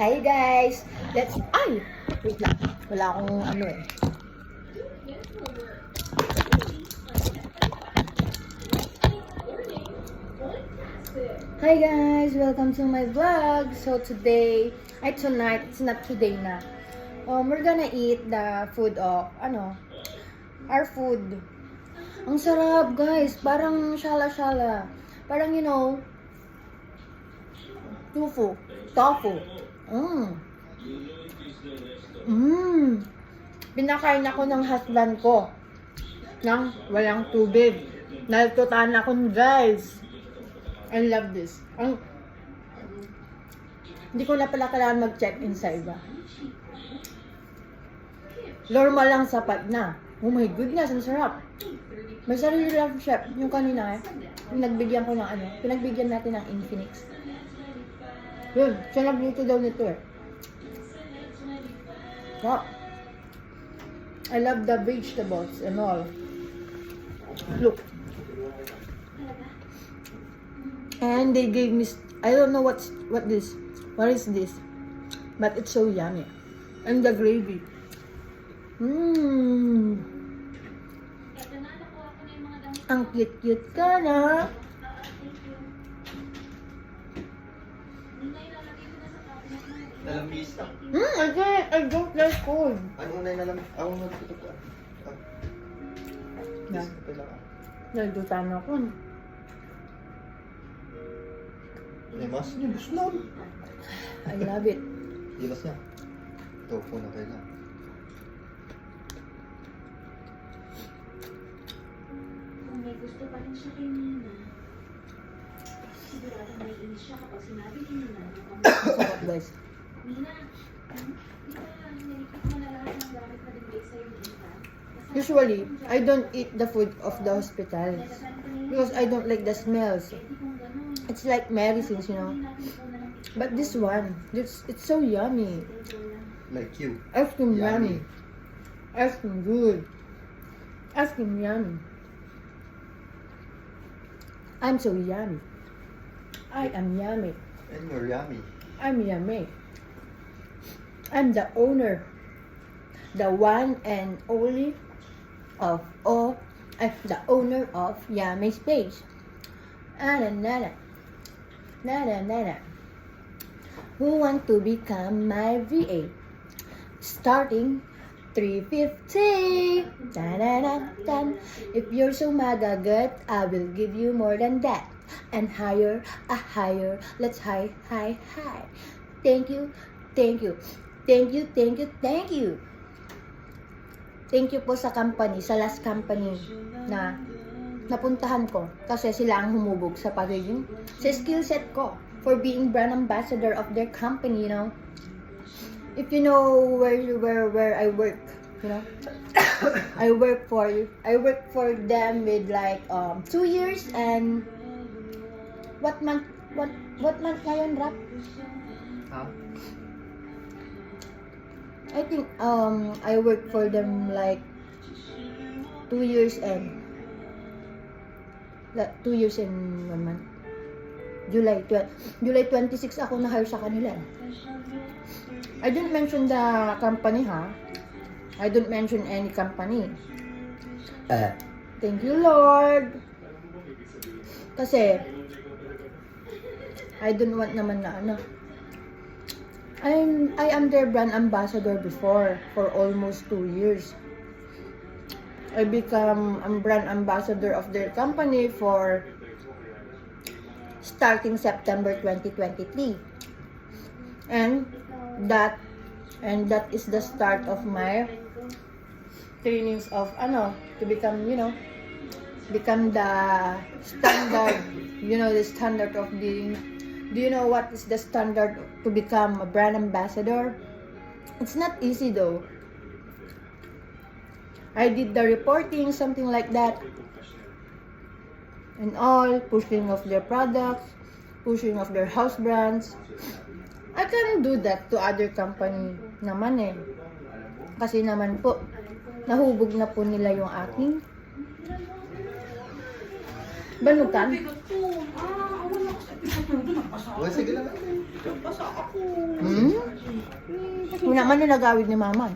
Hi guys! Ay! Wait lang. Wala akong ano eh. Hi guys! Welcome to my vlog. So tonight, it's not today na. We're gonna eat the food of, our food. Ang sarap guys! Parang shala-shala. Parang tofu. Pinakain ako ng husband ko ng walang tubig. Naltutaan ako guys. I love this. Hindi ko na pala kailangan mag-check-in sa iba. Normal lang sapat na. Oh my goodness, ang sarap. May sarili lang chef. Yung kanina yung nagbigyan ko ng pinagbigyan natin ng Infinix. Yun, siya nagluto daw nito eh. Wow. I love the vegetables and all. Look. And they gave me, I don't know what is this, but it's so yummy. And the gravy. Ang cute-cute ka na. Nalambista. I don't like food. Ano na nalam? Ako na dito ka. Yan. Pala ka. Nagdutan ako. Mas niya, gusto na. I love it. Ilas niya. Tofu na kailan. Kung may gusto pa rin siya kay Nina, sigurado may inis siya kapag sinabi ni Nina na Sarap guys. Nina, di ba nilipit mo na lahat ng gamit na binigay sa'yo ni Nina? Usually, I don't eat the food of the hospitals because I don't like the smells. It's like medicines, But this one, it's so yummy. Like you. Ice cream Yummy. yummy. Ice cream good. Ice cream yummy. I'm so yummy. I am yummy. And you're yummy. I'm yummy. I'm the owner. The one and only of all. The owner of Yummy Space. Na. Who want to become my VA? Starting $350. Da. If you're so magagat, I will give you more than that. And higher. Let's high. Thank you. Thank you po sa company, sa last company na napuntahan ko kasi sila ang humubog sa pagiging sa skill set ko for being brand ambassador of their company, If you know where I work, I work for them with like 2 years and what month ngayon, Rap? Huh? I think I work for them like 2 years and 1 month. July 26 ako na-hire sa kanila. I didn't mention the company, I don't mention any company. Thank you, Lord. Kasi I don't want naman na I am their brand ambassador before for almost 2 years. I become a brand ambassador of their company for starting September 2023. And that is the start of my trainings of to become, become the standard, the standard of being. Do you know what is the standard to become a brand ambassador? It's not easy though. I did the reporting, something like that. And all, pushing of their products, pushing of their house brands. I can do that to other company naman eh. Kasi naman po, nahubog na po nila yung aking balutan. Sige lang. Hmm? Wala man na nagawid ni mama.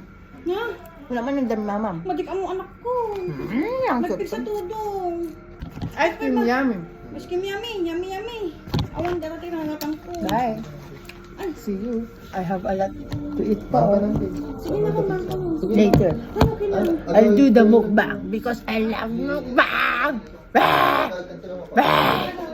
Na, Wala man na dami mama. madik ang anak ko. Ang Nagpig sa sarap. tudong. Ice cream yummy. Mas kim yummy. Awan darating na hangapan ko. Bye. Ay, See you. I have a lot to eat pa. sige na naman ko. Later. Okay lang. I'll do the mukbang because I love mukbang. Bah! Bah!